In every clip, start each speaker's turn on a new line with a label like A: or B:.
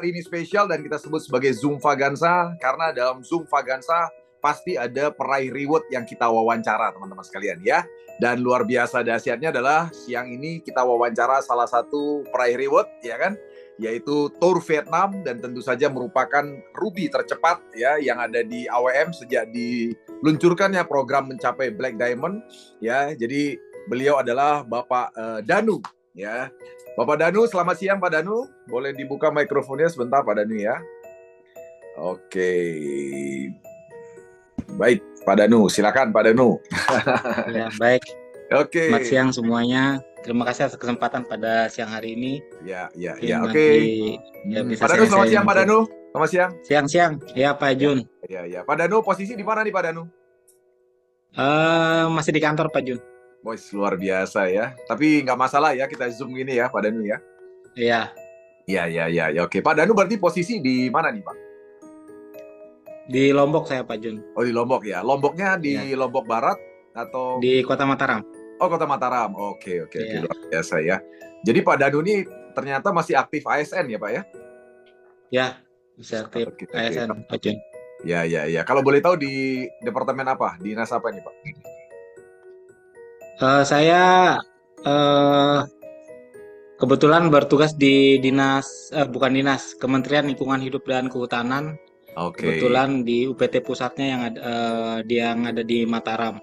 A: Hari ini spesial dan kita sebut sebagai Zoom Vaganza karena dalam Zoom Vaganza pasti ada peraih reward yang kita wawancara teman-teman sekalian ya. Dan luar biasa dahsyatnya adalah siang ini kita wawancara salah satu peraih reward ya kan, yaitu Tour Vietnam, dan tentu saja merupakan ruby tercepat ya yang ada di AWM sejak diluncurkannya program mencapai Black Diamond ya. Jadi beliau adalah Bapak Danu ya. Bapak Danu, selamat siang Pak Danu. Boleh dibuka mikrofonnya sebentar Pak Danu ya. Oke. Baik, Pak Danu, silakan Pak Danu.
B: Ya, baik.
A: Oke.
B: Selamat siang semuanya. Terima kasih atas kesempatan pada siang hari ini.
A: Ya,
B: oke.
A: Pak Danu, selamat siang Pak Danu. Selamat siang.
B: Siang. Ya, Pak Jun.
A: Ya. Pak Danu, posisi di mana nih Pak Danu?
B: Masih di kantor Pak Jun.
A: Boys, luar biasa ya. Tapi nggak masalah ya kita Zoom gini ya Pak Danu ya.
B: Iya.
A: Ya. Oke, Pak Danu berarti posisi di mana nih Pak?
B: Di Lombok saya Pak Jun.
A: Oh, di Lombok ya. Lomboknya di Lombok Barat atau
B: di Kota Mataram?
A: Oh, Kota Mataram. Oke, luar biasa ya. Jadi Pak Danu ini ternyata masih aktif ASN ya Pak ya?
B: Ya, masih aktif ASN Pak Jun.
A: Ya. Kalau boleh tahu di departemen apa? Dinas apa nih Pak?
B: Saya kebetulan bertugas di Kementerian Lingkungan Hidup dan Kehutanan. Kebetulan di UPT pusatnya yang ada di Mataram.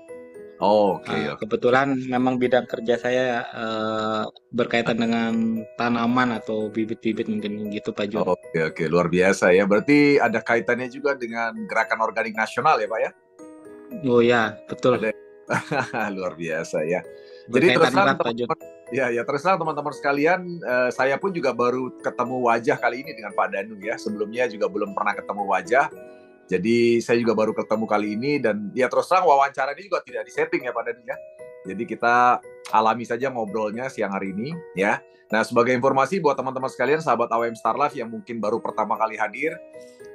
B: Kebetulan memang bidang kerja saya berkaitan dengan tanaman atau bibit-bibit mungkin gitu Pak Jun.
A: Oke, luar biasa ya. Berarti ada kaitannya juga dengan gerakan organik nasional ya Pak ya?
B: Oh ya, betul.
A: Luar biasa ya.
B: Jadi terus
A: terang teman-teman sekalian, saya pun juga baru ketemu wajah kali ini dengan Pak Danu ya. Sebelumnya juga belum pernah ketemu wajah. Jadi saya juga baru ketemu kali ini, dan ya terus terang wawancara ini juga tidak disetting ya Pak Danu ya. Jadi kita alami saja ngobrolnya siang hari ini ya. Nah, sebagai informasi buat teman-teman sekalian, sahabat AWM Star Life yang mungkin baru pertama kali hadir.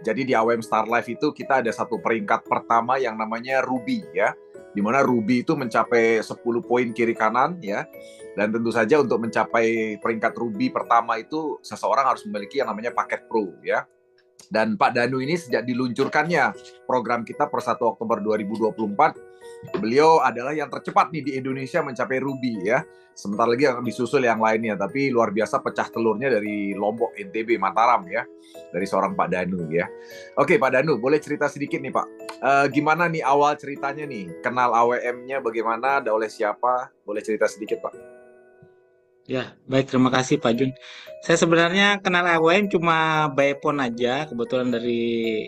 A: Jadi di AWM Star Life itu kita ada satu peringkat pertama yang namanya Ruby ya. Di mana Ruby itu mencapai 10 poin kiri kanan ya. Dan tentu saja untuk mencapai peringkat Ruby pertama itu seseorang harus memiliki yang namanya paket Pro ya. Dan Pak Danu ini sejak diluncurkannya program kita per 1 Oktober 2024, beliau adalah yang tercepat nih di Indonesia mencapai Ruby ya. Sebentar lagi akan disusul yang lainnya, tapi luar biasa pecah telurnya dari Lombok, NTB, Mataram ya, dari seorang Pak Danu ya. Oke Pak Danu, boleh cerita sedikit nih Pak, gimana nih awal ceritanya nih, kenal AWM-nya bagaimana, ada oleh siapa, boleh cerita sedikit Pak?
B: Ya, baik, terima kasih Pak Jun. Saya sebenarnya kenal AWM cuma by phone aja, kebetulan dari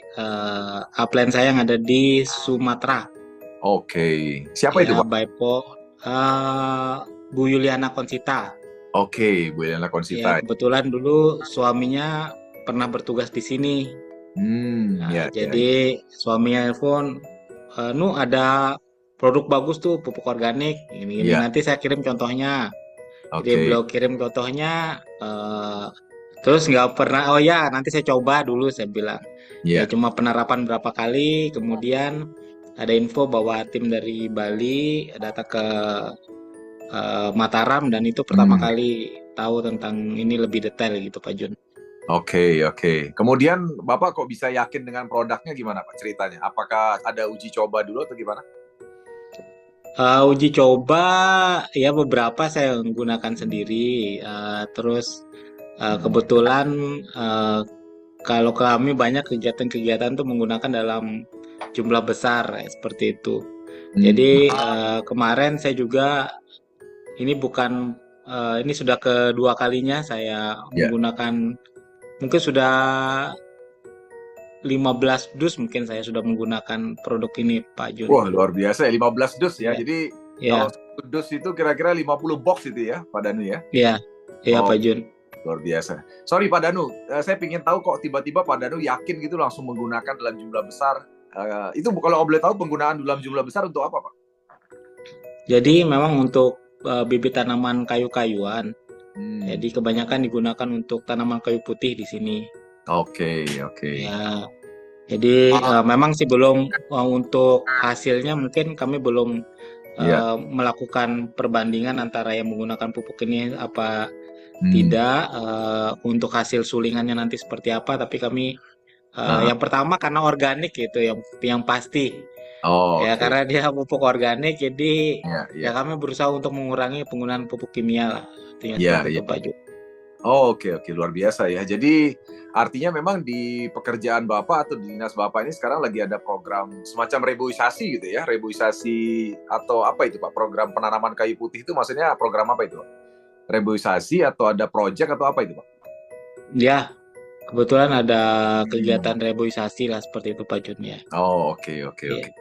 B: upline saya yang ada di Sumatera.
A: Oke, siapa itu Pak?
B: By phone, Bu Yuliana Konsita.
A: Oke, Bu Yuliana Konsita.
B: Ya, kebetulan dulu suaminya pernah bertugas di sini. Jadi suaminya telepon, Nu ada produk bagus tuh, pupuk organik, ini nanti saya kirim contohnya. Jadi beliau kirim contohnya, terus nggak pernah, nanti saya coba dulu, saya bilang. Ya cuma penerapan berapa kali, kemudian ada info bahwa tim dari Bali datang ke Mataram, dan itu pertama kali tahu tentang ini lebih detail gitu Pak Jun.
A: Oke. Kemudian Bapak kok bisa yakin dengan produknya, gimana Pak ceritanya? Apakah ada uji coba dulu atau gimana?
B: Uji coba ya beberapa saya menggunakan sendiri, terus kebetulan kalau kami banyak kegiatan-kegiatan tuh menggunakan dalam jumlah besar seperti itu. Jadi kemarin saya juga ini sudah kedua kalinya saya menggunakan, mungkin sudah 15 dus mungkin saya sudah menggunakan produk ini Pak Jun.
A: Wah, luar biasa ya, 15 dus ya. Jadi kalau 1 dus itu kira-kira 50 box itu ya Pak Danu ya?
B: Iya Pak Jun.
A: Luar biasa. Sorry Pak Danu, saya ingin tahu kok tiba-tiba Pak Danu yakin gitu langsung menggunakan dalam jumlah besar. Itu kalau boleh tahu penggunaan dalam jumlah besar untuk apa Pak?
B: Jadi memang untuk bibit tanaman kayu-kayuan. Jadi kebanyakan digunakan untuk tanaman kayu putih di sini.
A: Oke.
B: Ya, jadi memang sih belum, untuk hasilnya mungkin kami belum melakukan perbandingan antara yang menggunakan pupuk ini apa tidak untuk hasil sulingannya nanti seperti apa, tapi kami yang pertama karena organik gitu yang pasti.
A: Oh,
B: Ya
A: oke.
B: karena dia pupuk organik, jadi
A: Ya,
B: ya
A: ya.
B: kami berusaha untuk mengurangi penggunaan pupuk kimia lah. Artinya
A: Ya,
B: seperti
A: ya.
B: itu Pak Ju.
A: Oh, oke, oke, luar biasa ya. Jadi artinya memang di pekerjaan Bapak atau di dinas Bapak ini sekarang lagi ada program semacam reboisasi gitu ya, reboisasi atau apa itu Pak? Program penanaman kayu putih itu maksudnya program apa itu Pak? Reboisasi atau ada project atau apa itu Pak?
B: Ya, kebetulan ada kegiatan
A: Hmm.
B: reboisasi lah seperti itu Pak Jun ya.
A: Oh, oke, oke,
B: Iya.
A: oke.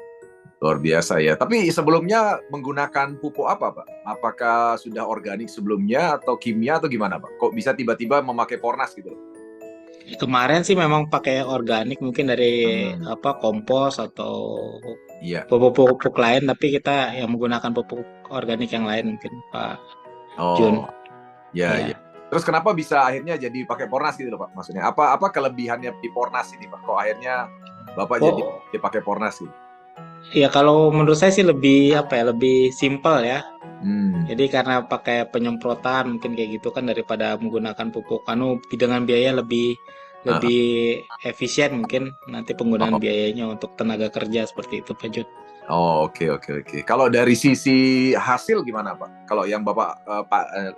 A: Luar biasa ya. Tapi sebelumnya menggunakan pupuk apa Pak? Apakah sudah organik sebelumnya atau kimia atau gimana Pak? Kok bisa tiba-tiba memakai Pornas gitu?
B: Kemarin sih memang pakai organik mungkin dari
A: Hmm.
B: kompos atau
A: Iya.
B: pupuk-pupuk lain, tapi kita yang menggunakan pupuk organik yang lain mungkin Pak Jun.
A: Oh, ya, ya.
B: Ya.
A: Terus kenapa bisa akhirnya jadi pakai Pornas gitu loh Pak? Maksudnya apa kelebihannya di Pornas ini Pak? Kok akhirnya Bapak jadi
B: Oh,
A: dipakai Pornas gitu?
B: ya kalau menurut saya sih lebih apa ya, lebih simpel ya.
A: Hmm.
B: Jadi karena pakai penyemprotan mungkin kayak gitu kan daripada menggunakan pupuk dengan biaya lebih
A: Uh,
B: lebih efisien mungkin nanti penggunaan
A: oh,
B: biayanya untuk tenaga kerja seperti itu Pak Jun.
A: oh, oke, oke, oke. Kalau dari sisi hasil gimana Pak? Kalau yang Bapak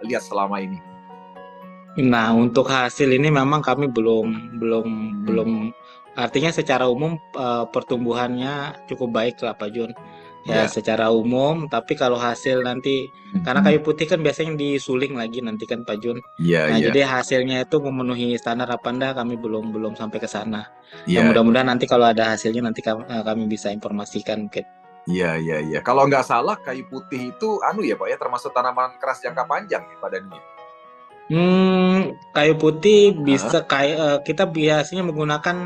A: lihat selama ini?
B: Nah, untuk hasil ini memang kami belum belum
A: Hmm.
B: belum artinya secara umum pertumbuhannya cukup baik lah Pak Jun. Ya,
A: Ya.
B: secara umum, tapi kalau hasil nanti karena
A: Hmm.
B: kayu putih kan biasanya disuling lagi nanti kan Pak Jun.
A: Iya,
B: Nah,
A: iya,
B: jadi hasilnya itu memenuhi standar apa enggak kami belum belum sampai ke sana. Ya,
A: iya,
B: mudah-mudahan nanti kalau ada hasilnya nanti kami bisa informasikan mungkin.
A: iya, iya, iya. Kalau nggak salah kayu putih itu anu ya Pak ya, termasuk tanaman keras jangka panjang ya Pak Dani?
B: Kayu putih
A: Hah?
B: bisa kita biasanya menggunakan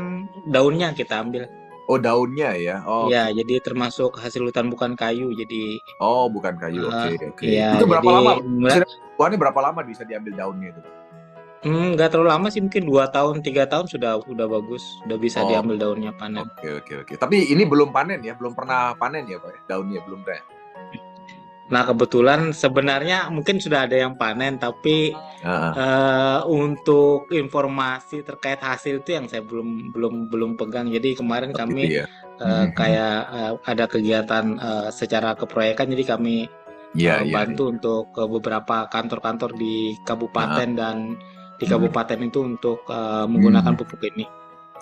B: daunnya kita ambil.
A: Oh, daunnya ya. Oh,
B: Ya,
A: oke.
B: jadi termasuk hasil hutan bukan kayu. Jadi,
A: Oh, bukan kayu. Oke, oke.
B: ya,
A: Itu berapa
B: jadi
A: lama? Maksudnya buahnya berapa lama bisa diambil daunnya itu?
B: nggak terlalu lama sih, mungkin 2 tahun, 3 tahun sudah bagus, sudah bisa
A: Oh,
B: diambil daunnya panen.
A: oke, oke, oke. Tapi ini belum panen ya, belum pernah panen ya Pak ya? Daunnya belum pernah.
B: Nah, kebetulan sebenarnya mungkin sudah ada yang panen, tapi
A: Heeh.
B: untuk informasi terkait hasil itu yang saya belum belum belum pegang. Jadi kemarin
A: Oh, gitu
B: kami
A: ya. Mhm.
B: kayak ada kegiatan secara keproyekan, jadi kami
A: Iya, iya, iya.
B: bantu untuk ke beberapa kantor-kantor di
A: Heeh.
B: kabupaten dan di
A: Mhm.
B: kabupaten itu untuk menggunakan
A: Mhm.
B: pupuk ini.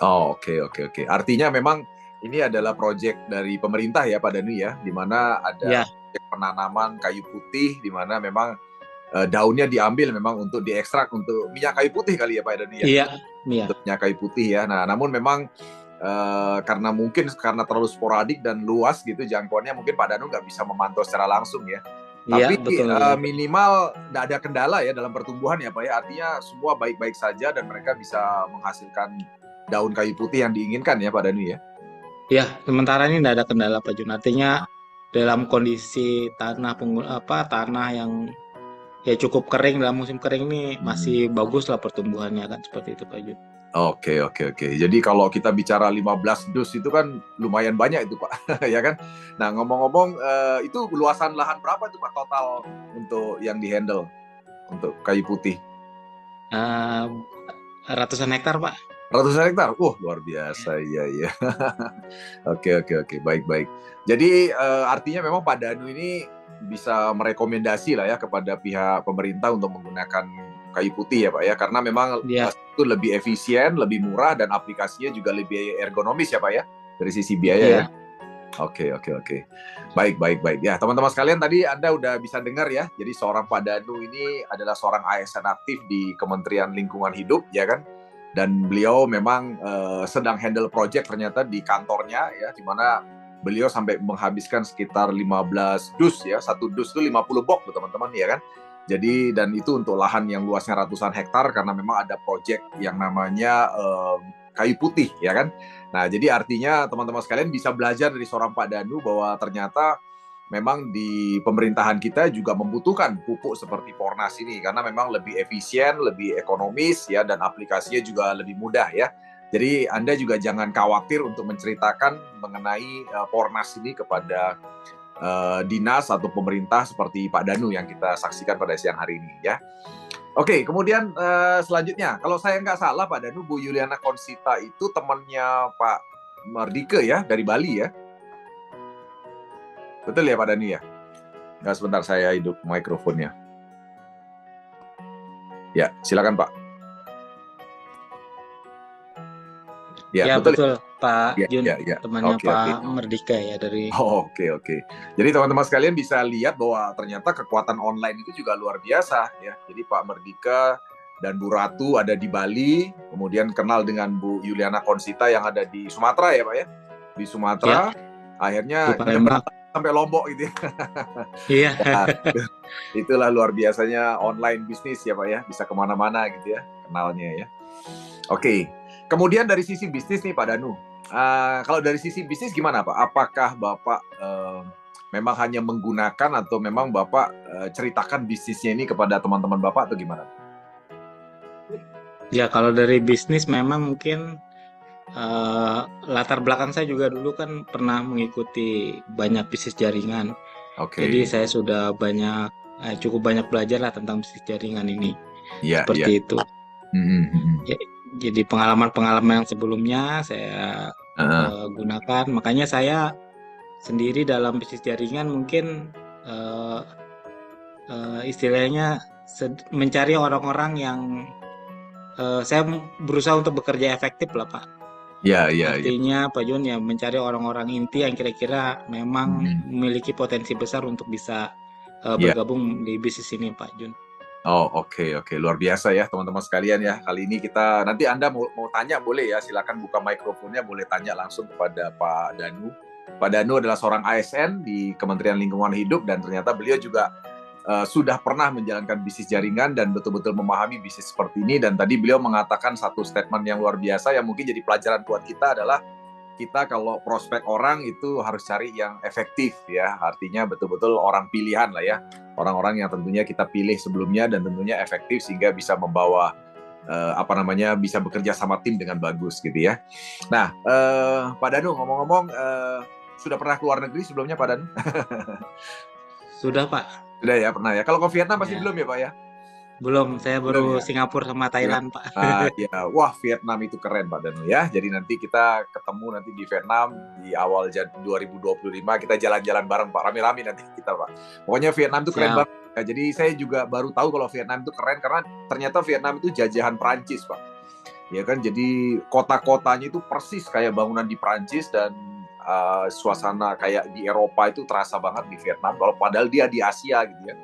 A: Oh, oke, oke, oke. Artinya memang ini adalah proyek dari pemerintah ya Pak Danu ya, di mana ada
B: Ya,
A: proyek penanaman kayu putih, di mana memang daunnya diambil memang untuk diekstrak untuk minyak kayu putih kali ya Pak Danu ya,
B: iya, iya,
A: untuk minyak kayu putih ya. Nah, namun memang karena mungkin karena terlalu sporadik dan luas gitu jangkauannya, mungkin Pak Danu nggak bisa memantau secara langsung ya.
B: iya,
A: Tapi
B: betul.
A: minimal nggak ada kendala ya dalam pertumbuhan ya Pak ya. Artinya semua baik-baik saja dan mereka bisa menghasilkan daun kayu putih yang diinginkan ya Pak Danu ya.
B: Ya, sementara ini tidak ada kendala Pak Jun. Artinya dalam kondisi tanah yang ya cukup kering dalam musim kering ini
A: Hmm.
B: masih bagus lah pertumbuhannya kan seperti itu Pak Jun.
A: Oke, oke, oke. Jadi kalau kita bicara 15 dus itu kan lumayan banyak itu Pak, ya kan? Nah ngomong-ngomong, itu luasan lahan berapa itu Pak total untuk yang di-handle untuk kayu putih?
B: Eh, Ratusan hektar Pak.
A: Ratusan hektar? Luar biasa, iya, iya. Oke, oke, oke, baik, baik. Jadi artinya memang Pak Danu ini bisa merekomendasi lah ya kepada pihak pemerintah untuk menggunakan kayu putih ya Pak ya, karena memang
B: Ya,
A: itu lebih efisien, lebih murah dan aplikasinya juga lebih ergonomis ya Pak ya dari sisi biaya ya.
B: ya,
A: Oke, oke, oke. Baik, baik, baik. Ya, teman-teman sekalian tadi Anda udah bisa dengar ya. Jadi seorang Pak Danu ini adalah seorang ASN aktif di Kementerian Lingkungan Hidup, ya kan? Dan beliau memang sedang handle project ternyata di kantornya ya, di mana beliau sampai menghabiskan sekitar 15 dus ya. Satu dus itu 50 box teman-teman ya kan. Jadi dan itu untuk lahan yang luasnya ratusan hektar karena memang ada project yang namanya kayu putih ya kan. Nah, jadi artinya teman-teman sekalian bisa belajar dari seorang Pak Danu bahwa ternyata memang di pemerintahan kita juga membutuhkan pupuk seperti Pornas ini karena memang lebih efisien, lebih ekonomis ya dan aplikasinya juga lebih mudah ya. Jadi Anda juga jangan khawatir untuk menceritakan mengenai Pornas ini kepada dinas atau pemerintah seperti Pak Danu yang kita saksikan pada siang hari ini ya. Oke, kemudian selanjutnya, kalau saya nggak salah Pak Danu, Bu Yuliana Konsita itu temannya Pak Mardike ya, dari Bali ya? Betul ya Pak Danu ya? Nggak, sebentar saya hidup mikrofonnya. Ya, silakan Pak.
B: Ya betul Pak Jun,
A: temannya
B: Pak Mardika ya dari.
A: Oke. Jadi teman-teman sekalian bisa lihat bahwa ternyata kekuatan online itu juga luar biasa ya. Jadi Pak Mardika dan Bu Ratu ada di Bali, kemudian kenal dengan Bu Yuliana Konsita yang ada di Sumatera ya Pak ya, di Sumatera, akhirnya sampai Lombok gitu ya.
B: Iya.
A: Itulah luar biasanya online bisnis ya Pak ya, bisa kemana-mana gitu ya kenalnya ya. Oke. Kemudian dari sisi bisnis nih Pak Danu, kalau dari sisi bisnis gimana Pak? Apakah Bapak memang hanya menggunakan atau memang Bapak ceritakan bisnisnya ini kepada teman-teman Bapak atau gimana?
B: Ya kalau dari bisnis memang mungkin latar belakang saya juga dulu kan pernah mengikuti banyak bisnis jaringan. Jadi saya sudah cukup banyak belajar lah tentang bisnis jaringan ini. Seperti itu. Jadi pengalaman-pengalaman yang sebelumnya saya gunakan, makanya saya sendiri dalam bisnis jaringan mungkin istilahnya mencari orang-orang yang saya berusaha untuk bekerja efektif lah Pak. Artinya Pak Jun ya mencari orang-orang inti yang kira-kira memang memiliki potensi besar untuk bisa bergabung di bisnis ini Pak Jun.
A: Oke. Luar biasa ya teman-teman sekalian ya. Kali ini kita, nanti Anda mau tanya boleh ya, silakan buka mikrofonnya, boleh tanya langsung kepada Pak Danu. Pak Danu adalah seorang ASN di Kementerian Lingkungan Hidup dan ternyata beliau juga sudah pernah menjalankan bisnis jaringan dan betul-betul memahami bisnis seperti ini. Dan tadi beliau mengatakan satu statement yang luar biasa yang mungkin jadi pelajaran buat kita adalah kita kalau prospek orang itu harus cari yang efektif ya, artinya betul-betul orang pilihan lah ya, orang-orang yang tentunya kita pilih sebelumnya dan tentunya efektif sehingga bisa membawa bisa bekerja sama tim dengan bagus gitu ya. Nah, Pak Danu ngomong-ngomong, sudah pernah keluar negeri sebelumnya Pak Danu?
B: Sudah Pak.
A: Sudah ya, pernah ya. Kalau ke Vietnam masih belum ya Pak ya?
B: Belum, saya baru Singapura sama Thailand Pak.
A: Wah, Vietnam itu keren Pak Danu ya. Jadi nanti kita ketemu nanti di Vietnam di awal 2025, kita jalan-jalan bareng Pak, rame-rame nanti kita Pak. Pokoknya Vietnam itu keren banget. Ya, jadi saya juga baru tahu kalau Vietnam itu keren karena ternyata Vietnam itu jajahan Prancis Pak. Ya kan, jadi kota-kotanya itu persis kayak bangunan di Prancis dan suasana kayak di Eropa itu terasa banget di Vietnam. Kalau padahal dia di Asia gitu ya.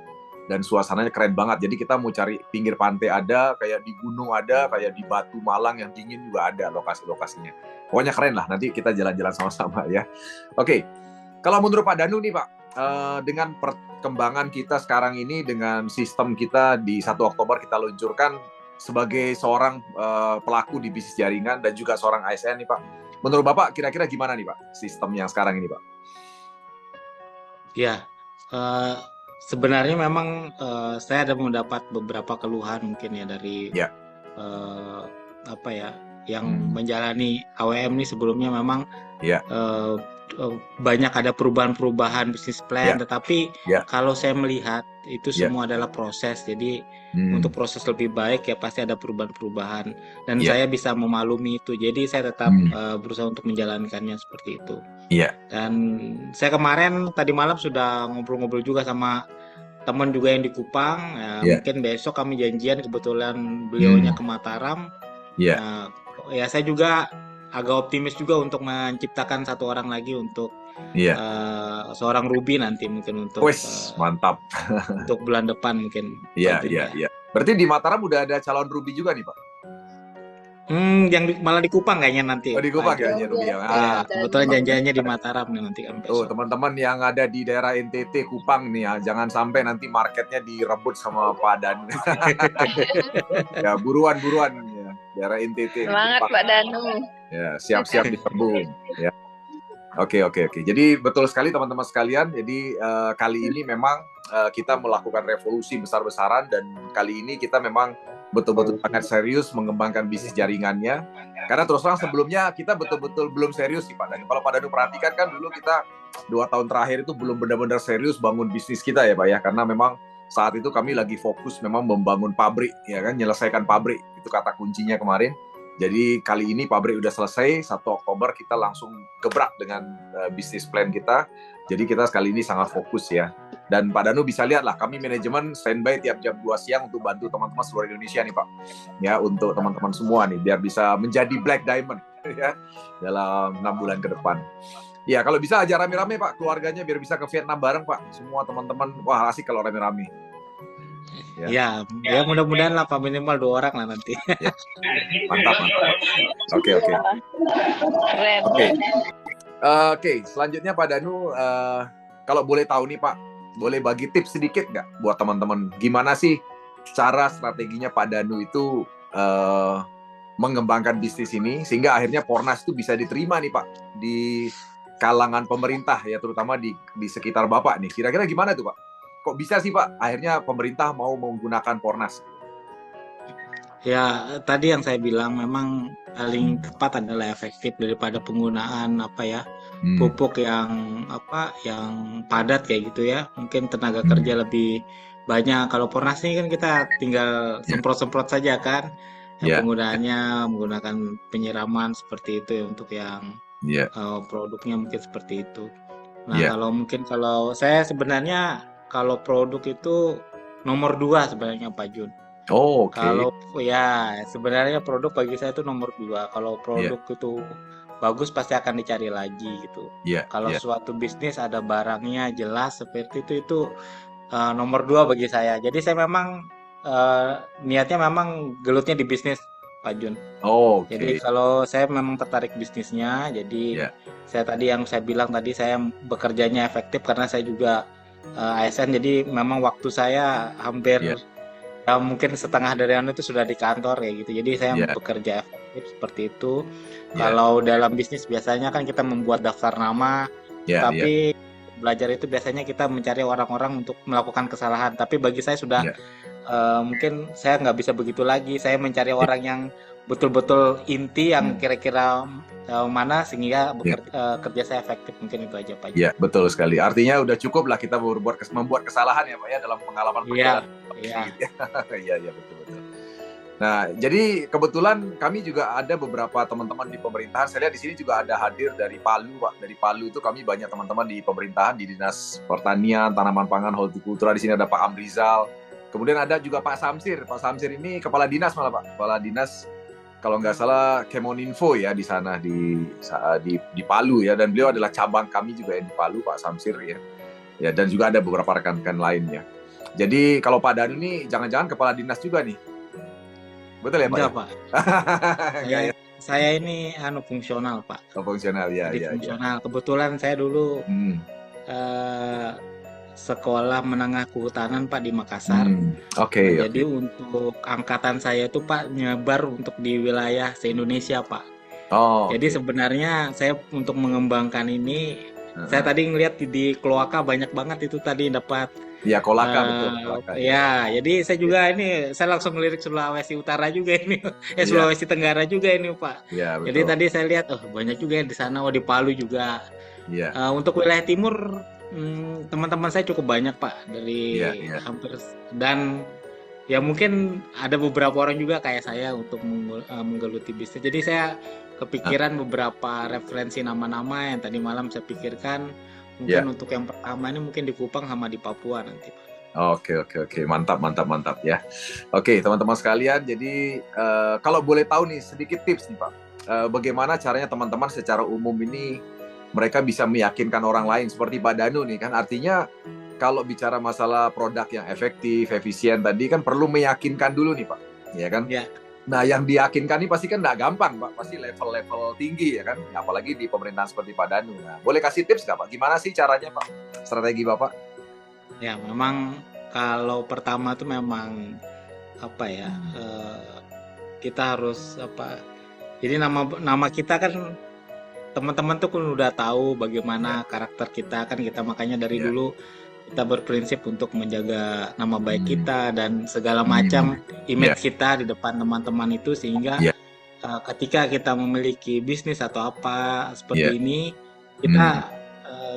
A: Dan suasananya keren banget. Jadi kita mau cari pinggir pantai ada, kayak di gunung ada, kayak di Batu Malang yang dingin juga ada lokasi-lokasinya. Pokoknya keren lah, nanti kita jalan-jalan sama-sama ya. Oke, kalau menurut Pak Danu nih Pak, dengan perkembangan kita sekarang ini, dengan sistem kita di 1 Oktober kita luncurkan sebagai seorang pelaku di bisnis jaringan dan juga seorang ASN nih Pak. Menurut Bapak kira-kira gimana nih Pak sistem yang sekarang ini Pak?
B: Ya, sebenarnya memang saya ada mendapat beberapa keluhan mungkin ya dari yang menjalani AWM ini sebelumnya memang banyak ada perubahan-perubahan bisnis plan, tetapi kalau saya melihat itu semua adalah proses. Jadi untuk proses lebih baik ya pasti ada perubahan-perubahan dan saya bisa memaklumi itu. Jadi saya tetap berusaha untuk menjalankannya seperti itu. Dan saya kemarin tadi malam sudah ngobrol-ngobrol juga sama teman juga yang di Kupang. Mungkin besok kami janjian, kebetulan beliaunya ke Mataram. Ya saya juga agak optimis juga untuk menciptakan 1 orang lagi untuk seorang Ruby nanti mungkin untuk
A: mantap
B: untuk bulan depan mungkin.
A: Iya. Berarti di Mataram udah ada calon Ruby juga nih Pak?
B: Malah di Kupang kayaknya nanti.
A: Di Kupang kayaknya Ruby ya.
B: Kebetulan janjiannya di Mataram nih nanti kan besok.
A: Teman-teman yang ada di daerah NTT Kupang nih ya, jangan sampai nanti marketnya direbut sama Pak Danu. Ya buruan ya, daerah NTT.
C: Semangat Pak Danu.
A: Ya, siap-siap diserbu ya. Oke. Jadi betul sekali teman-teman sekalian. Jadi kali ini memang kita melakukan revolusi besar-besaran dan kali ini kita memang betul-betul sangat serius mengembangkan bisnis jaringannya. Karena terus terang sebelumnya kita betul-betul belum serius sih Pak Danu. Kalau Pak Danu perhatikan kan dulu kita 2 tahun terakhir itu belum benar-benar serius bangun bisnis kita ya Pak ya. Karena memang saat itu kami lagi fokus memang membangun pabrik, ya kan, menyelesaikan pabrik, itu kata kuncinya kemarin. Jadi kali ini pabrik udah selesai, 1 Oktober kita langsung gebrak dengan bisnis plan kita. Jadi kita kali ini sangat fokus ya. Dan Pak Danu bisa lihat lah, kami manajemen standby tiap jam 2 siang untuk bantu teman-teman seluruh Indonesia nih Pak. Ya, untuk teman-teman semua nih, biar bisa menjadi Black Diamond ya dalam 6 bulan ke depan. Ya, kalau bisa aja rame-rame Pak, keluarganya biar bisa ke Vietnam bareng Pak. Semua teman-teman, wah asik kalau rame-rame.
B: Ya, mudah-mudahan lah Pak, minimal 2 orang lah nanti.
A: Ya. Mantap. Oke.
C: Keren.
A: Oke, selanjutnya Pak Danu, kalau boleh tahu nih Pak, boleh bagi tips sedikit nggak buat teman-teman, gimana sih cara strateginya Pak Danu itu mengembangkan bisnis ini sehingga akhirnya Pornas itu bisa diterima nih Pak di kalangan pemerintah ya, terutama di sekitar Bapak nih. Kira-kira gimana tuh Pak? Kok bisa sih Pak akhirnya pemerintah mau menggunakan Pornas?
B: Ya, tadi yang saya bilang memang paling tepat adalah efektif daripada penggunaan pupuk yang padat kayak gitu ya. Mungkin tenaga kerja lebih banyak. Kalau Pornas ini kan kita tinggal semprot-semprot saja kan. Penggunaannya menggunakan penyiraman seperti itu ya, untuk yang produknya mungkin seperti itu. Nah, kalau saya sebenarnya kalau produk itu nomor 2 sebenarnya Pak Jun.
A: Oh, oke.
B: Kalau sebenarnya produk bagi saya itu nomor 2. Kalau produk itu bagus pasti akan dicari lagi gitu. Kalau suatu bisnis ada barangnya jelas seperti itu nomor 2 bagi saya. Jadi saya memang niatnya memang gelutnya di bisnis Pak Jun.
A: Oh, okay.
B: Jadi kalau saya memang tertarik bisnisnya, jadi saya tadi yang saya bilang tadi, saya bekerjanya efektif karena saya juga ASN, jadi memang waktu saya hampir mungkin setengah dari itu sudah di kantor ya gitu. Jadi saya bekerja efektif seperti itu. Kalau dalam bisnis biasanya kan kita membuat daftar nama, tapi belajar itu biasanya kita mencari orang-orang untuk melakukan kesalahan. Tapi bagi saya sudah mungkin saya nggak bisa begitu lagi. Saya mencari orang yang betul-betul inti, yang kira-kira mana sehingga kerja saya efektif. Mungkin itu aja Pak.
A: Iya, betul sekali. Artinya udah cukup lah kita membuat kesalahan ya Pak ya dalam pengalaman perjalanan. Iya, betul. Nah, jadi kebetulan kami juga ada beberapa teman-teman di pemerintahan. Saya lihat di sini juga ada hadir dari Palu Pak. Dari Palu itu kami banyak teman-teman di pemerintahan, di Dinas Pertanian, Tanaman Pangan, Hortikultura. Di sini ada Pak Amrizal. Kemudian ada juga Pak Samsir. Pak Samsir ini kepala dinas malah Pak. Kepala dinas kalau nggak salah Kemoninfo ya di sana di Palu ya, dan beliau adalah cabang kami juga yang di Palu, Pak Samsir ya. Ya, dan juga ada beberapa rekan-rekan lainnya. Jadi kalau Pak Danu ini jangan-jangan kepala dinas juga nih. Betul ya Pak?
B: Enggak Pak. Saya ini fungsional Pak.
A: Oh, fungsional ya.
B: Fungsional. Kebetulan saya dulu sekolah menengah kehutanan Pak di Makassar. Jadi untuk angkatan saya itu Pak nyebar untuk di wilayah se-Indonesia Pak. Jadi sebenarnya saya untuk mengembangkan ini, saya tadi ngelihat di Kolaka banyak banget itu tadi dapat.
A: Ya, Kolaka betul. Kolaka,
B: jadi saya juga saya langsung ngelirik Sulawesi Utara juga ini, Sulawesi Tenggara juga ini Pak.
A: Ya, betul.
B: Jadi tadi saya lihat, banyak juga yang di sana, di Palu juga. Untuk wilayah timur, teman-teman saya cukup banyak Pak dari hampir, dan ya mungkin ada beberapa orang juga kayak saya untuk menggeluti bisnis. Jadi saya kepikiran beberapa referensi nama-nama yang tadi malam saya pikirkan. Mungkin untuk yang pertama ini mungkin di Kupang sama di Papua nanti Pak.
A: Oke. Mantap ya. Oke, teman-teman sekalian, jadi kalau boleh tahu nih sedikit tips nih Pak. Bagaimana caranya teman-teman secara umum ini mereka bisa meyakinkan orang lain seperti Pak Danu nih kan, artinya kalau bicara masalah produk yang efektif, efisien tadi kan perlu meyakinkan dulu nih Pak. Ya kan? Nah, yang diyakinkan ini pasti kan nggak gampang, Pak. Pasti level-level tinggi, ya kan? Apalagi di pemerintahan seperti Pak Danu. Nah, boleh kasih tips nggak, Pak? Gimana sih caranya, Pak? Strategi Bapak?
B: Ya, memang kalau pertama itu memang kita harus jadi nama kita kan teman-teman tuh kan udah tahu bagaimana karakter kita kan, kita makanya dari dulu kita berprinsip untuk menjaga nama baik kita dan segala macam image kita di depan teman-teman itu, sehingga ketika kita memiliki bisnis atau apa seperti ini, kita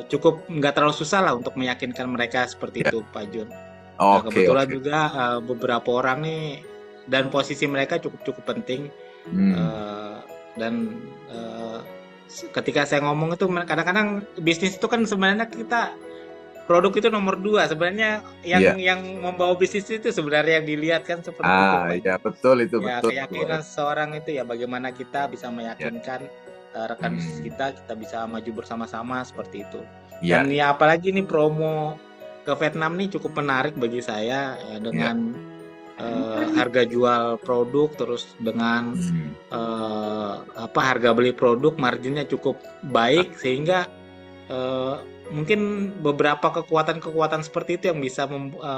B: cukup nggak terlalu susah lah untuk meyakinkan mereka seperti itu Pak Jun. Nah,
A: Oke,
B: kebetulan
A: oke.
B: juga beberapa orang nih dan posisi mereka cukup penting. Dan ketika saya ngomong itu kadang-kadang bisnis itu kan sebenarnya kita produk itu nomor 2 sebenarnya
A: Iya.
B: yang membawa bisnis itu sebenarnya yang dilihat kan seperti itu Pak
A: Ya
B: Jun.
A: betul itu,
B: Ya
A: betul.
B: keyakinan seseorang itu ya bagaimana kita bisa
A: Ya.
B: meyakinkan rekan bisnis kita bisa maju bersama-sama seperti itu.
A: Iya,
B: Dan ya apalagi nih promo ke Vietnam nih cukup menarik bagi saya
A: iya.
B: dengan harga jual produk terus dengan harga beli produk marginnya cukup baik sehingga mungkin beberapa kekuatan seperti itu yang bisa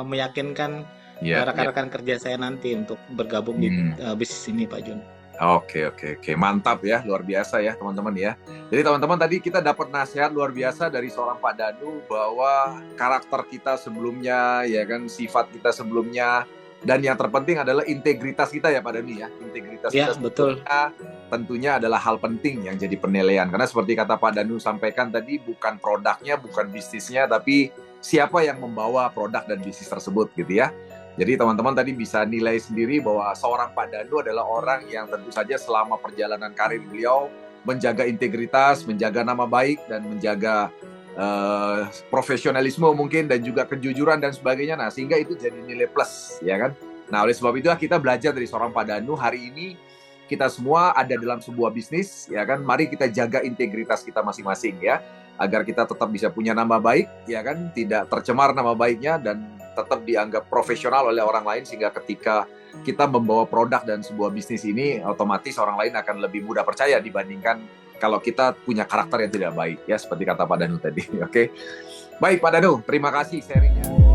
B: meyakinkan
A: Iya, iya.
B: rekan-rekan kerja saya nanti untuk bergabung di bisnis ini Pak Jun.
A: Oke. Mantap ya, luar biasa ya teman-teman ya. Jadi teman-teman tadi kita dapat nasihat luar biasa dari seorang Pak Danu bahwa karakter kita sebelumnya, ya kan, sifat kita sebelumnya, dan yang terpenting adalah integritas kita ya Pak Danu ya. Integritas
B: Ya,
A: kita
B: betul.
A: tentunya adalah hal penting yang jadi penilaian. Karena seperti kata Pak Danu sampaikan tadi, bukan produknya, bukan bisnisnya, tapi siapa yang membawa produk dan bisnis tersebut gitu ya. Jadi teman-teman tadi bisa nilai sendiri bahwa seorang Pak Danu adalah orang yang tentu saja selama perjalanan karir beliau menjaga integritas, menjaga nama baik, dan menjaga profesionalisme mungkin, dan juga kejujuran dan sebagainya. Nah, sehingga itu jadi nilai plus, ya kan? Nah, oleh sebab itu kita belajar dari seorang Pak Danu. Hari ini kita semua ada dalam sebuah bisnis, ya kan? Mari kita jaga integritas kita masing-masing ya, agar kita tetap bisa punya nama baik, ya kan? Tidak tercemar nama baiknya dan tetap dianggap profesional oleh orang lain, sehingga ketika kita membawa produk dan sebuah bisnis ini, otomatis orang lain akan lebih mudah percaya dibandingkan kalau kita punya karakter yang tidak baik ya, seperti kata Pak Danu tadi. Oke. Baik Pak Danu, terima kasih sharingnya.